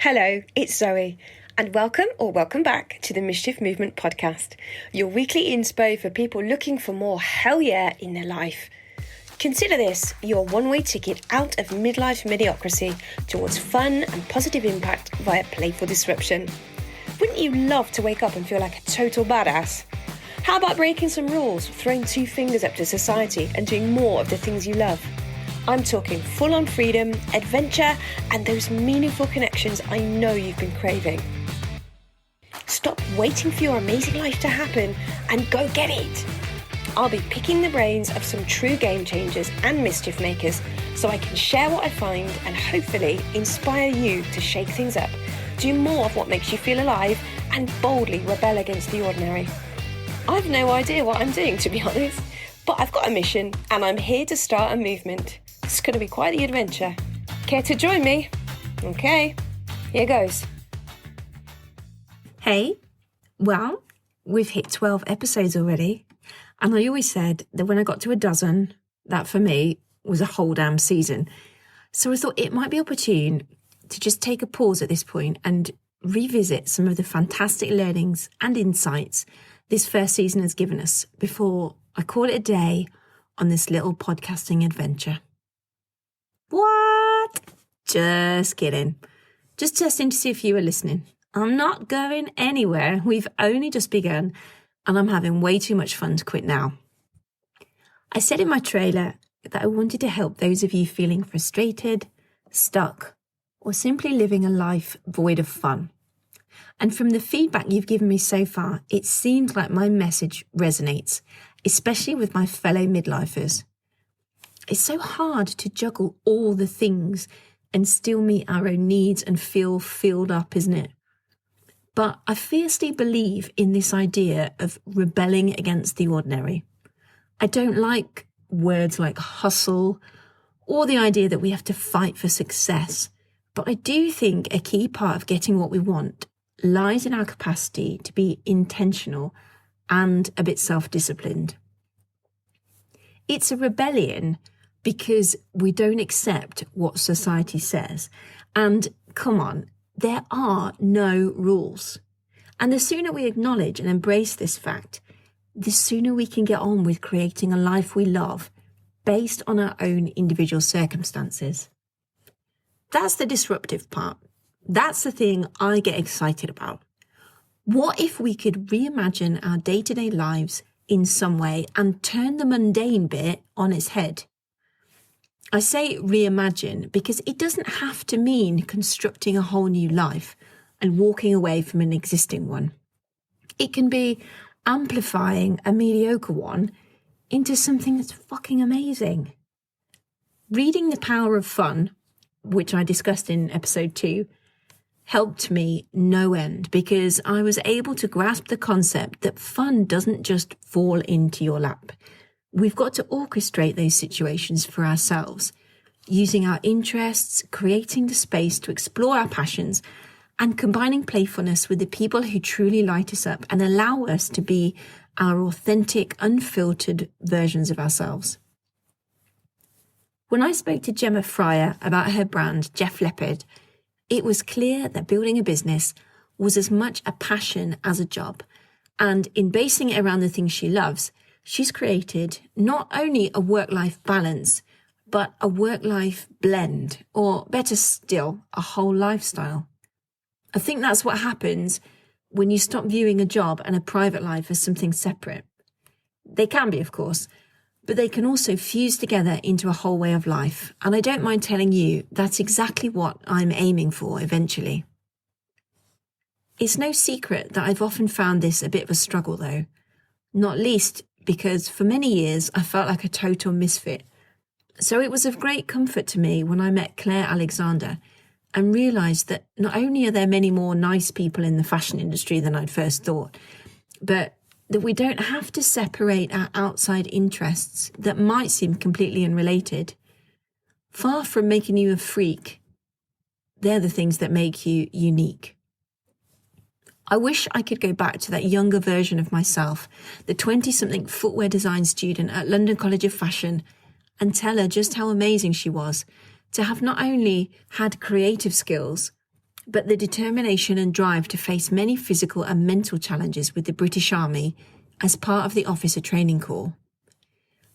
Hello, it's Zoe, and welcome back to the Mischief Movement podcast, your weekly inspo for people looking for more hell yeah in their life. Consider this your one-way ticket out of midlife mediocrity towards fun and positive impact via playful disruption. Wouldn't you love to wake up and feel like a total badass? How about breaking some rules, throwing two fingers up to society and doing more of the things you love? I'm talking full-on freedom, adventure, and those meaningful connections I know you've been craving. Stop waiting for your amazing life to happen and go get it. I'll be picking the brains of some true game changers and mischief makers so I can share what I find and hopefully inspire you to shake things up, do more of what makes you feel alive, and boldly rebel against the ordinary. I've no idea what I'm doing, to be honest, but I've got a mission and I'm here to start a movement. It's going to be quite the adventure. Care to join me? Okay, here goes. Hey, well, we've hit 12 episodes already, and I always said that when I got to a dozen, that for me was a whole damn season. So I thought it might be opportune to just take a pause at this point and revisit some of the fantastic learnings and insights this first season has given us before I call it a day on this little podcasting adventure. What? Just kidding. Just testing to see if you were listening. I'm not going anywhere. We've only just begun, and I'm having way too much fun to quit now. I said in my trailer that I wanted to help those of you feeling frustrated, stuck, or simply living a life void of fun. And from the feedback you've given me so far, it seems like my message resonates, especially with my fellow midlifers. It's so hard to juggle all the things and still meet our own needs and feel filled up, isn't it? But I fiercely believe in this idea of rebelling against the ordinary. I don't like words like hustle or the idea that we have to fight for success, but I do think a key part of getting what we want lies in our capacity to be intentional and a bit self-disciplined. It's a rebellion because we don't accept what society says. And come on, there are no rules. And the sooner we acknowledge and embrace this fact, the sooner we can get on with creating a life we love based on our own individual circumstances. That's the disruptive part. That's the thing I get excited about. What if we could reimagine our day-to-day lives in some way and turn the mundane bit on its head? I say reimagine because it doesn't have to mean constructing a whole new life and walking away from an existing one. It can be amplifying a mediocre one into something that's fucking amazing. Reading The Power of Fun, which I discussed in episode 2, helped me no end because I was able to grasp the concept that fun doesn't just fall into your lap. We've got to orchestrate those situations for ourselves, using our interests, creating the space to explore our passions, and combining playfulness with the people who truly light us up and allow us to be our authentic, unfiltered versions of ourselves. When I spoke to Gemma Fryer about her brand, Jeff Leopard, it was clear that building a business was as much a passion as a job. And in basing it around the things she loves, she's created not only a work-life balance, but a work-life blend, or better still, a whole lifestyle. I think that's what happens when you stop viewing a job and a private life as something separate. They can be, of course, but they can also fuse together into a whole way of life. And I don't mind telling you, that's exactly what I'm aiming for eventually. It's no secret that I've often found this a bit of a struggle though, not least because for many years I felt like a total misfit. So it was of great comfort to me when I met Claire Alexander and realised that not only are there many more nice people in the fashion industry than I'd first thought, but that we don't have to separate our outside interests that might seem completely unrelated. Far from making you a freak, they're the things that make you unique. I wish I could go back to that younger version of myself, the 20-something footwear design student at London College of Fashion, and tell her just how amazing she was to have not only had creative skills, but the determination and drive to face many physical and mental challenges with the British Army as part of the Officer Training Corps.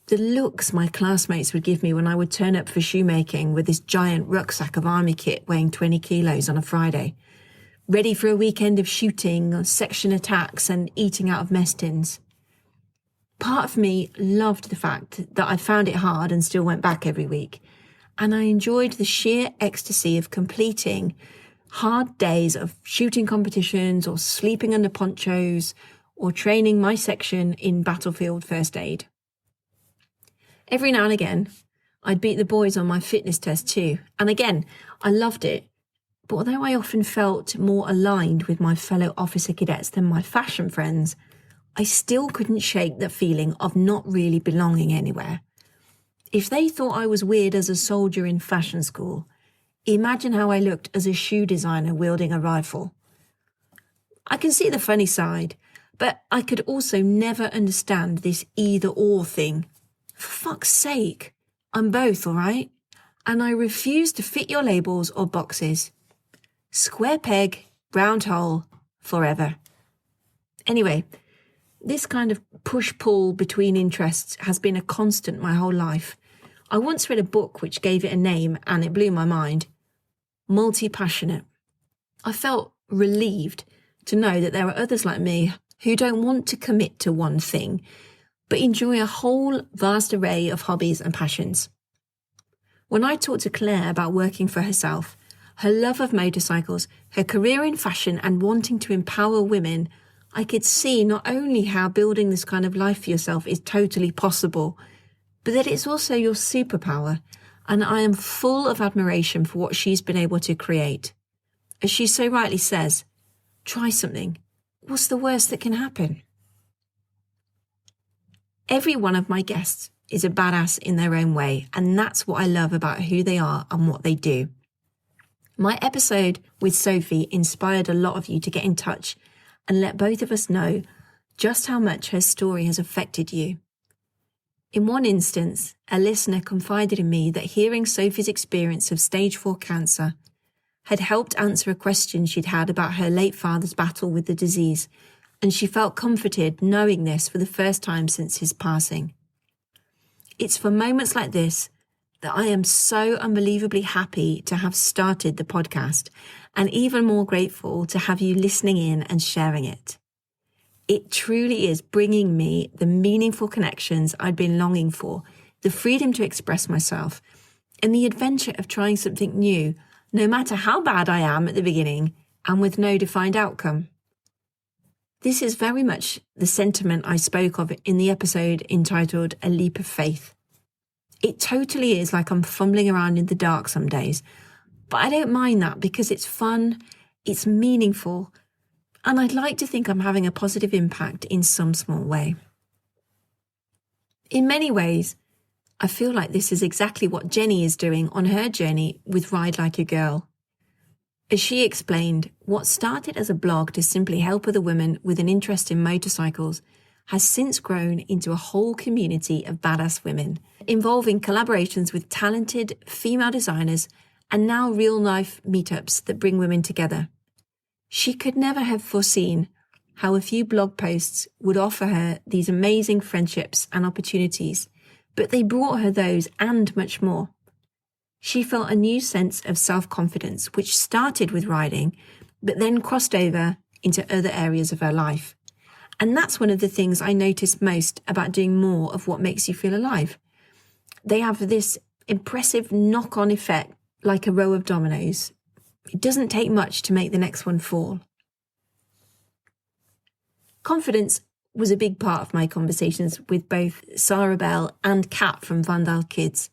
The looks my classmates would give me when I would turn up for shoemaking with this giant rucksack of army kit weighing 20 kilos on a Friday, ready for a weekend of shooting, section attacks and eating out of mess tins. Part of me loved the fact that I found it hard and still went back every week, and I enjoyed the sheer ecstasy of completing hard days of shooting competitions or sleeping under ponchos or training my section in battlefield first aid. Every now and again, I'd beat the boys on my fitness test too, and again, I loved it. But although I often felt more aligned with my fellow officer cadets than my fashion friends, I still couldn't shake the feeling of not really belonging anywhere. If they thought I was weird as a soldier in fashion school, imagine how I looked as a shoe designer wielding a rifle. I can see the funny side, but I could also never understand this either-or thing. For fuck's sake, I'm both, all right? And I refuse to fit your labels or boxes. Square peg, round hole, forever. Anyway, this kind of push-pull between interests has been a constant my whole life. I once read a book which gave it a name and it blew my mind. Multi-passionate. I felt relieved to know that there are others like me who don't want to commit to one thing, but enjoy a whole vast array of hobbies and passions. When I talked to Claire about working for herself, her love of motorcycles, her career in fashion and wanting to empower women, I could see not only how building this kind of life for yourself is totally possible, but that it's also your superpower, and I am full of admiration for what she's been able to create. As she so rightly says, try something. What's the worst that can happen? Every one of my guests is a badass in their own way, and that's what I love about who they are and what they do. My episode with Sophie inspired a lot of you to get in touch and let both of us know just how much her story has affected you. In one instance, a listener confided in me that hearing Sophie's experience of stage 4 cancer had helped answer a question she'd had about her late father's battle with the disease, and she felt comforted knowing this for the first time since his passing. It's for moments like this that I am so unbelievably happy to have started the podcast, and even more grateful to have you listening in and sharing it. It truly is bringing me the meaningful connections I'd been longing for, the freedom to express myself, and the adventure of trying something new, no matter how bad I am at the beginning and with no defined outcome. This is very much the sentiment I spoke of in the episode entitled A Leap of Faith. It totally is like I'm fumbling around in the dark some days, but I don't mind that because it's fun, it's meaningful, and I'd like to think I'm having a positive impact in some small way. In many ways, I feel like this is exactly what Jenny is doing on her journey with Ride Like a Girl. As she explained, what started as a blog to simply help other women with an interest in motorcycles has since grown into a whole community of badass women, involving collaborations with talented female designers and now real-life meetups that bring women together. She could never have foreseen how a few blog posts would offer her these amazing friendships and opportunities, but they brought her those and much more. She felt a new sense of self-confidence, which started with riding, but then crossed over into other areas of her life. And that's one of the things I noticed most about doing more of what makes you feel alive. They have this impressive knock-on effect like a row of dominoes. It doesn't take much to make the next one fall. Confidence was a big part of my conversations with both Sarah Bell and Kat from Vandal Kids.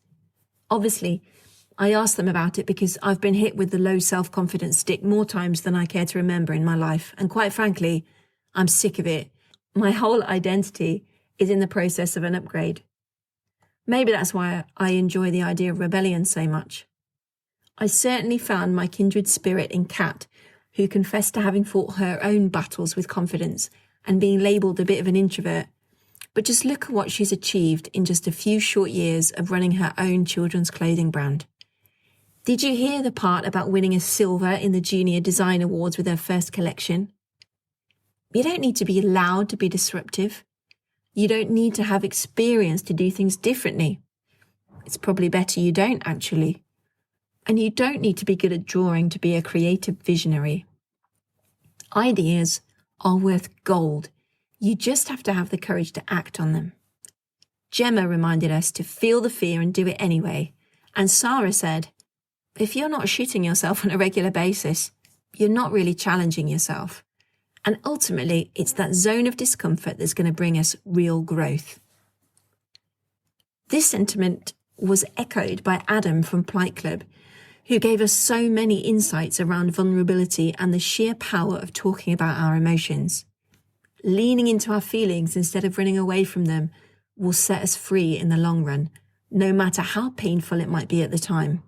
Obviously, I asked them about it because I've been hit with the low self-confidence stick more times than I care to remember in my life, and quite frankly, I'm sick of it. My whole identity is in the process of an upgrade. Maybe that's why I enjoy the idea of rebellion so much. I certainly found my kindred spirit in Kat, who confessed to having fought her own battles with confidence and being labelled a bit of an introvert. But just look at what she's achieved in just a few short years of running her own children's clothing brand. Did you hear the part about winning a silver in the Junior Design Awards with her first collection? You don't need to be loud to be disruptive. You don't need to have experience to do things differently. It's probably better you don't, actually. And you don't need to be good at drawing to be a creative visionary. Ideas are worth gold. You just have to have the courage to act on them. Gemma reminded us to feel the fear and do it anyway. And Sarah said, if you're not shitting yourself on a regular basis, you're not really challenging yourself. And ultimately, it's that zone of discomfort that's going to bring us real growth. This sentiment was echoed by Adam from Plight Club, who gave us so many insights around vulnerability and the sheer power of talking about our emotions. Leaning into our feelings instead of running away from them will set us free in the long run, no matter how painful it might be at the time.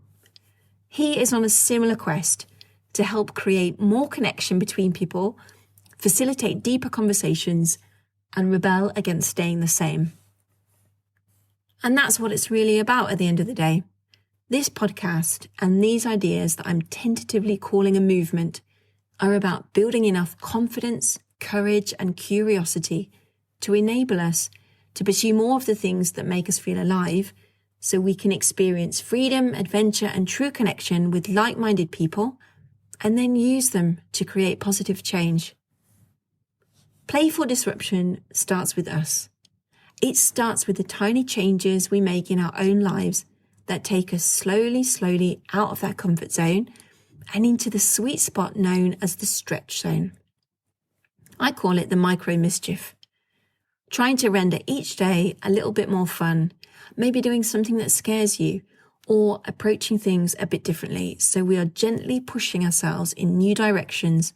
He is on a similar quest to help create more connection between people, facilitate deeper conversations, and rebel against staying the same. And that's what it's really about at the end of the day. This podcast and these ideas that I'm tentatively calling a movement are about building enough confidence, courage, and curiosity to enable us to pursue more of the things that make us feel alive, so we can experience freedom, adventure, and true connection with like-minded people, and then use them to create positive change. Playful disruption starts with us. It starts with the tiny changes we make in our own lives that take us slowly out of that comfort zone and into the sweet spot known as the stretch zone. I call it the micro mischief. Trying to render each day a little bit more fun, maybe doing something that scares you, or approaching things a bit differently, so we are gently pushing ourselves in new directions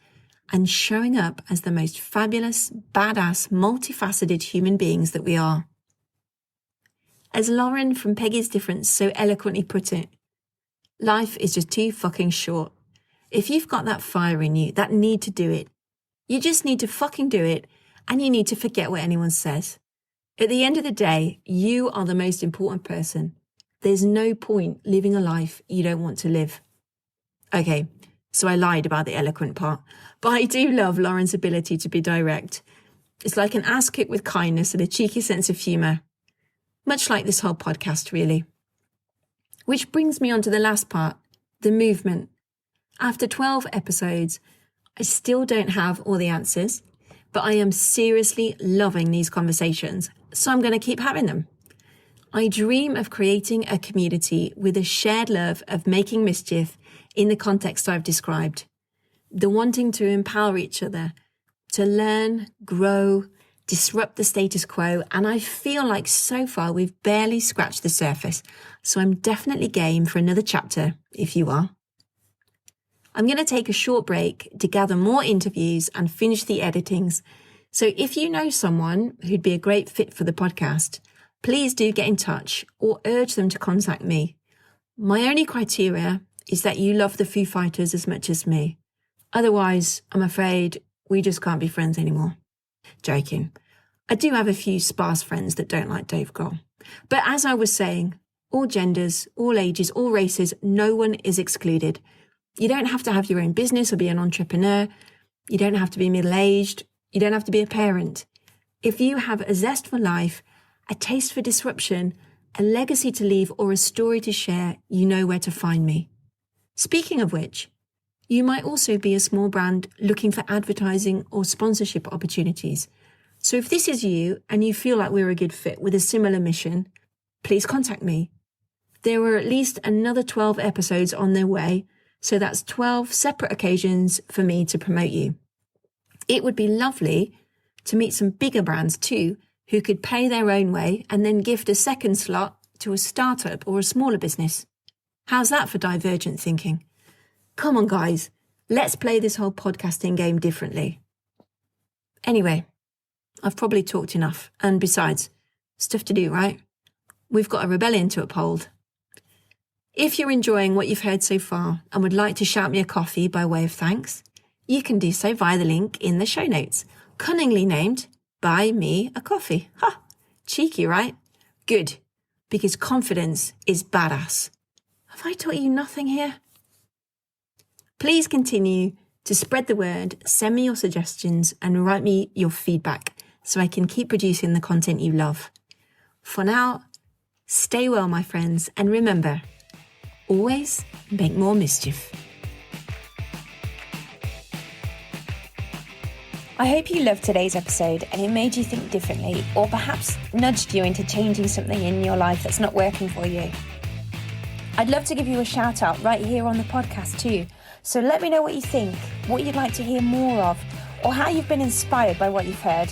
and showing up as the most fabulous, badass, multifaceted human beings that we are. As Lauren from Peggy's Difference so eloquently put it, life is just too fucking short. If you've got that fire in you, that need to do it, you just need to fucking do it, and you need to forget what anyone says. At the end of the day, you are the most important person. There's no point living a life you don't want to live. Okay, so I lied about the eloquent part, but I do love Lauren's ability to be direct. It's like an ass kick with kindness and a cheeky sense of humour. Much like this whole podcast, really. Which brings me on to the last part, the movement. After 12 episodes, I still don't have all the answers, but I am seriously loving these conversations, so I'm going to keep having them. I dream of creating a community with a shared love of making mischief in the context I've described. The wanting to empower each other, to learn, grow, disrupt the status quo, and I feel like so far we've barely scratched the surface, so I'm definitely game for another chapter, if you are. I'm going to take a short break to gather more interviews and finish the editings, so if you know someone who'd be a great fit for the podcast, please do get in touch or urge them to contact me. My only criteria is that you love the Foo Fighters as much as me. Otherwise, I'm afraid we just can't be friends anymore. Joking. I do have a few sparse friends that don't like Dave Grohl. But as I was saying, all genders, all ages, all races, no one is excluded. You don't have to have your own business or be an entrepreneur. You don't have to be middle-aged. You don't have to be a parent. If you have a zest for life, a taste for disruption, a legacy to leave, or a story to share, you know where to find me. Speaking of which, you might also be a small brand looking for advertising or sponsorship opportunities. So if this is you and you feel like we're a good fit with a similar mission, please contact me. There are at least another 12 episodes on their way, so that's 12 separate occasions for me to promote you. It would be lovely to meet some bigger brands too, who could pay their own way and then gift a second slot to a startup or a smaller business. How's that for divergent thinking? Come on, guys, let's play this whole podcasting game differently. Anyway, I've probably talked enough, and besides, stuff to do, right? We've got a rebellion to uphold. If you're enjoying what you've heard so far and would like to shout me a coffee by way of thanks, you can do so via the link in the show notes, cunningly named Buy Me a Coffee. Cheeky, right? Good, because confidence is badass. Have I taught you nothing here? Please continue to spread the word, send me your suggestions and write me your feedback so I can keep producing the content you love. For now, stay well, my friends, and remember, always make more mischief. I hope you loved today's episode and it made you think differently, or perhaps nudged you into changing something in your life that's not working for you. I'd love to give you a shout out right here on the podcast too. So let me know what you think, what you'd like to hear more of, or how you've been inspired by what you've heard.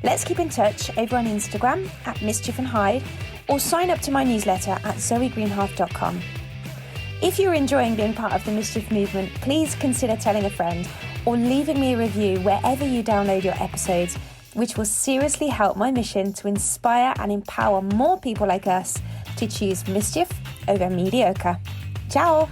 Let's keep in touch over on Instagram at Mischief and Hyde, or sign up to my newsletter at zoegreenhalf.com. If you're enjoying being part of the Mischief Movement, please consider telling a friend or leaving me a review wherever you download your episodes, which will seriously help my mission to inspire and empower more people like us to choose mischief over mediocre. Ciao!